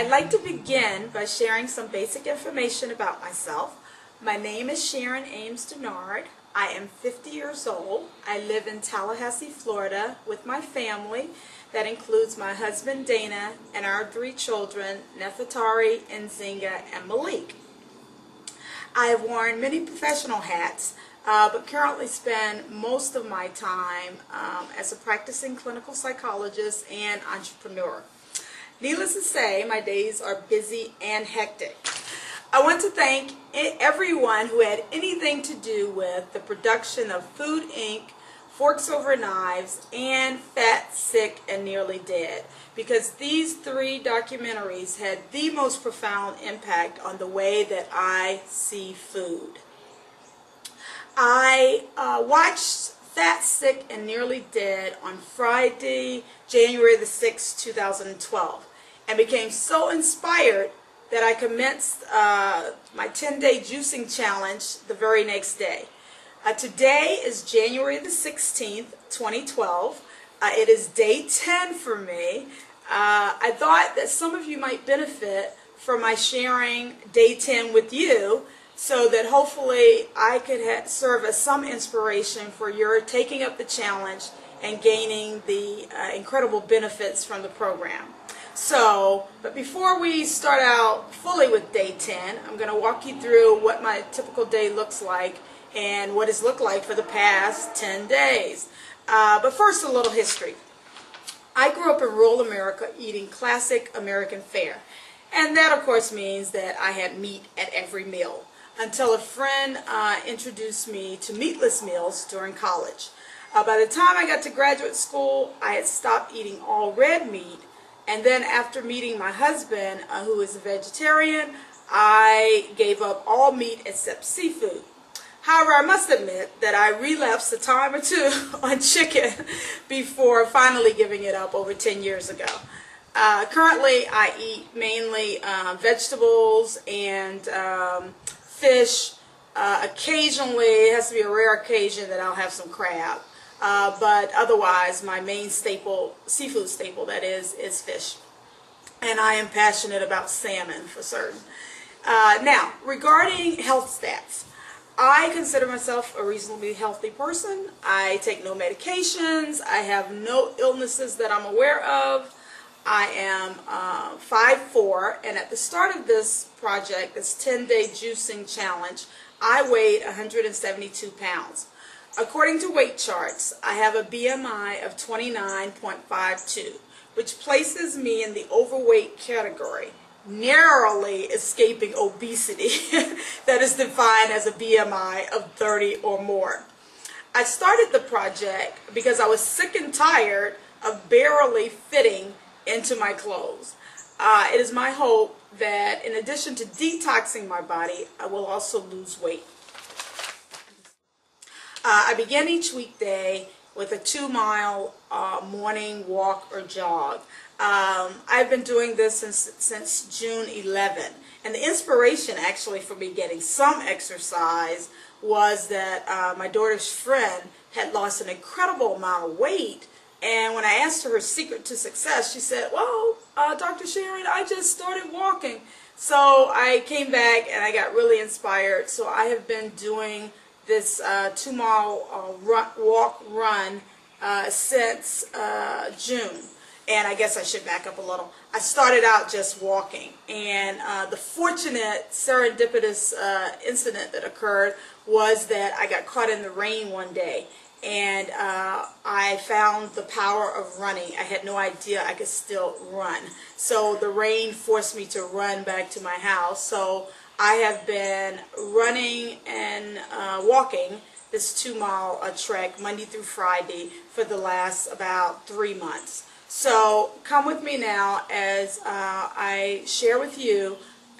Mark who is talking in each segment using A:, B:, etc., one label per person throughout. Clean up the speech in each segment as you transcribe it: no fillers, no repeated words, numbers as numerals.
A: I'd like to begin by sharing some basic information about myself. My name is Sharon Ames-Dennard. I am 50 years old. I live in Tallahassee, Florida with my family. That includes my husband Dana and our 3 children, Nefertari, Nzinga, and Malik. I have worn many professional hats, but currently spend most of my time as a practicing clinical psychologist and entrepreneur. Needless to say, my days are busy and hectic. I want to thank everyone who had anything to do with the production of Food, Inc., Forks Over Knives, and Fat, Sick, and Nearly Dead, because these 3 documentaries had the most profound impact on the way that I see food. I watched Fat, Sick, and Nearly Dead on Friday, January the 6th, 2012, and became so inspired that I commenced my 10-day juicing challenge the very next day. Today is January the 16th, 2012. It is day 10 for me. I thought that some of you might benefit from my sharing day 10 with you, so that hopefully I could serve as some inspiration for your taking up the challenge and gaining the incredible benefits from the program. But before we start out fully with day 10, I'm going to walk you through what my typical day looks like and what it's looked like for the past 10 days. But first, a little history. I grew up in rural America eating classic American fare. And that, of course, means that I had meat at every meal, until a friend introduced me to meatless meals during college. By the time I got to graduate school, I had stopped eating all red meat. And then after meeting my husband, who is a vegetarian, I gave up all meat except seafood. However, I must admit that I relapsed a time or 2 on chicken before finally giving it up over 10 years ago. Currently, I eat mainly vegetables and fish. Occasionally, it has to be a rare occasion that I'll have some crab. But otherwise, my main staple, seafood staple, that is fish. And I am passionate about salmon for certain. Now, regarding health stats, I consider myself a reasonably healthy person. I take no medications. I have no illnesses that I'm aware of. I am 5'4", and at the start of this project, this 10-day juicing challenge, I weighed 172 pounds. According to weight charts, I have a BMI of 29.52, which places me in the overweight category, narrowly escaping obesity that is defined as a BMI of 30 or more. I started the project because I was sick and tired of barely fitting into my clothes. It is my hope that in addition to detoxing my body, I will also lose weight. I begin each weekday with a 2-mile morning walk or jog. I've been doing this since June 11, and the inspiration actually for me getting some exercise was that my daughter's friend had lost an incredible amount of weight, and when I asked her secret to success, she said, well, Dr. Sharon, I just started walking. So I came back and I got really inspired, so I have been doing this 2-mile walk-run since June. And I guess I should back up a little. I started out just walking, and the fortunate serendipitous incident that occurred was that I got caught in the rain one day, and I found the power of running. I had no idea I could still run. So the rain forced me to run back to my house. So I have been running and walking this 2-mile trek Monday through Friday for the last about 3 months. So come with me now as I share with you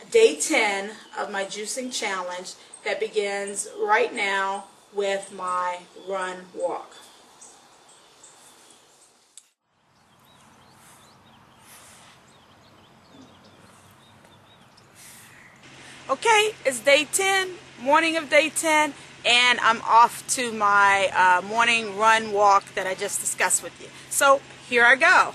A: day 10 of my juicing challenge that begins right now with my run walk. Okay, it's day 10, morning of day 10, and I'm off to my morning run walk that I just discussed with you. So here I go.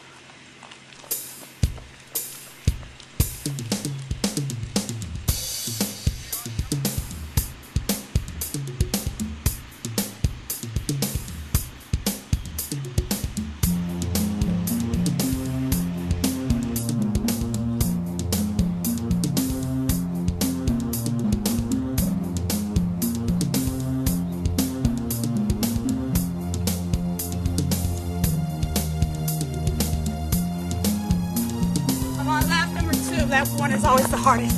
A: Lap one is always the hardest.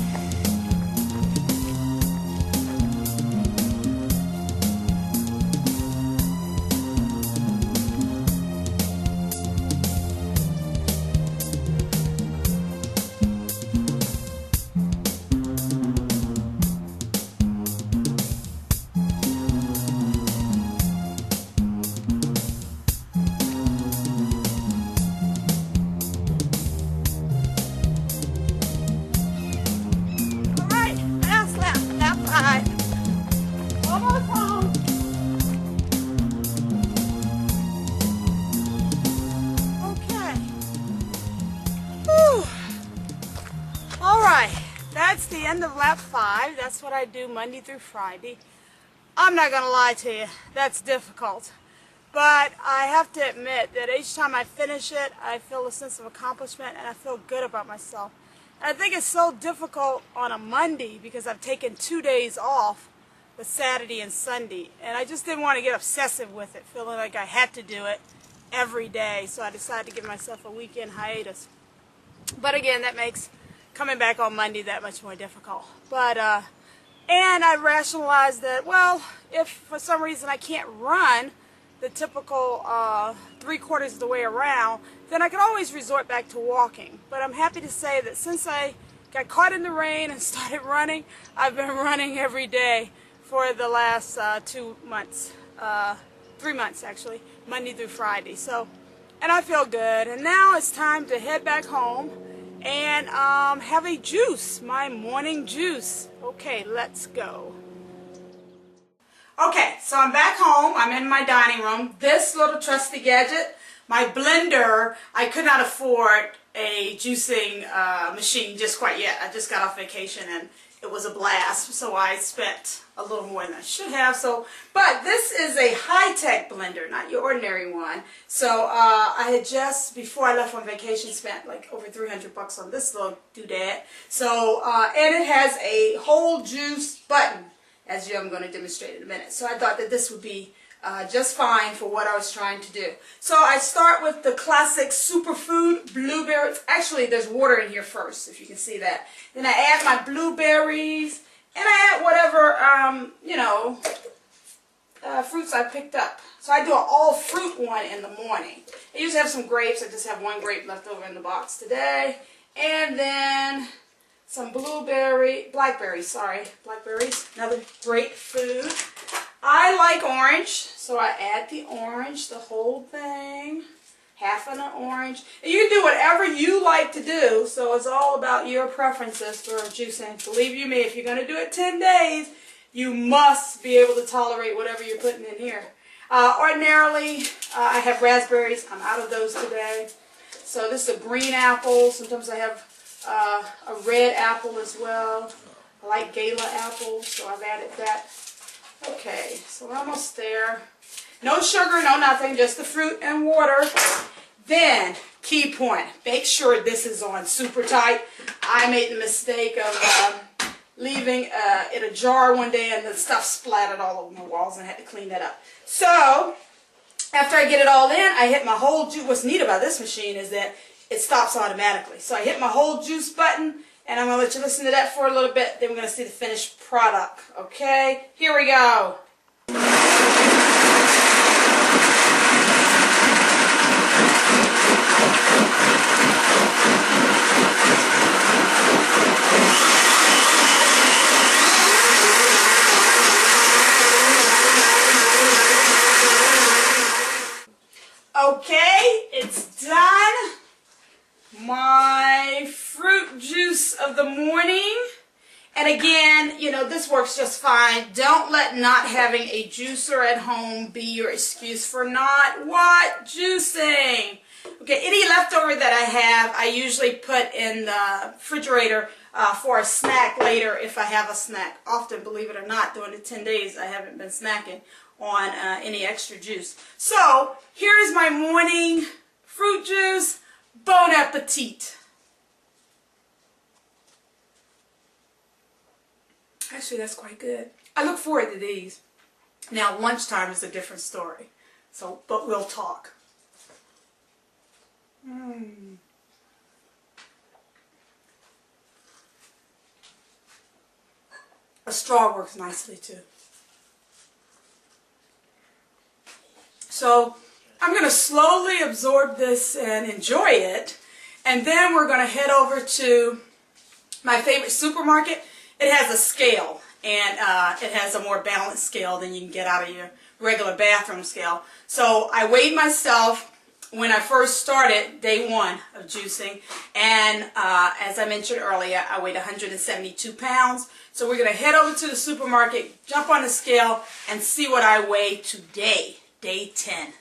A: That's the end of lap 5. That's what I do Monday through Friday. I'm not going to lie to you, that's difficult. But I have to admit that each time I finish it, I feel a sense of accomplishment and I feel good about myself. And I think it's so difficult on a Monday because I've taken 2 days off, with Saturday and Sunday. And I just didn't want to get obsessive with it, feeling like I had to do it every day. So I decided to give myself a weekend hiatus. But again, that makes coming back on Monday that much more difficult. But and I rationalized that, well, if for some reason I can't run the typical 3/4 of the way around, then I can always resort back to walking. But I'm happy to say that since I got caught in the rain and started running, I've been running every day for the last 2 months, 3 months actually, Monday through Friday. So, and I feel good. And now it's time to head back home and have a juice, my morning juice. Okay, let's go. Okay, so I'm back home. I'm in my dining room. This little trusty gadget, my blender, I could not afford a juicing machine just quite yet. I just got off vacation and it was a blast, so I spent a little more than I should have. But this is a high-tech blender, not your ordinary one. So I had just, before I left on vacation, spent like over $300 on this little doodad. So, and it has a whole juice button, as I'm going to demonstrate in a minute. So I thought that this would be just fine for what I was trying to do. So I start with the classic superfood blueberries. Actually, there's water in here first, if you can see that. Then I add my blueberries, and I add whatever, you know, fruits I picked up. So I do an all fruit one in the morning. I usually have some grapes. I just have one grape left over in the box today. And then some blackberries, another great food. I like orange, so I add the orange, the whole thing, half of an orange. And you can do whatever you like to do, so it's all about your preferences for juicing. Believe you me, if you're going to do it 10 days, you must be able to tolerate whatever you're putting in here. Ordinarily, I have raspberries. I'm out of those today. So this is a green apple. Sometimes I have a red apple as well. I like gala apples, so I've added that. Okay, so we're almost there. No sugar, no nothing, just the fruit and water. Then, key point, make sure this is on super tight. I made the mistake of leaving in a jar one day and the stuff splattered all over my walls and I had to clean that up. So, after I get it all in, I hit my whole juice. What's neat about this machine is that it stops automatically. So I hit my whole juice button. And I'm going to let you listen to that for a little bit. Then we're going to see the finished product. Okay? Here we go. Okay, it's done. My fruit juice of the morning. And again, you know, this works just fine. Don't let not having a juicer at home be your excuse for not what? Juicing. Okay, any leftover that I have, I usually put in the refrigerator for a snack later if I have a snack. Often, believe it or not, during the 10 days I haven't been snacking on any extra juice. So, here is my morning fruit juice. Bon appetit. Actually, that's quite good. I look forward to these. Now, lunchtime is a different story. So, but we'll talk. A straw works nicely too. So, I'm going to slowly absorb this and enjoy it. And then we're going to head over to my favorite supermarket. It has a scale, and it has a more balanced scale than you can get out of your regular bathroom scale. So I weighed myself when I first started day one of juicing, and as I mentioned earlier, I weighed 172 pounds. So we're going to head over to the supermarket, jump on the scale, and see what I weigh today, day 10.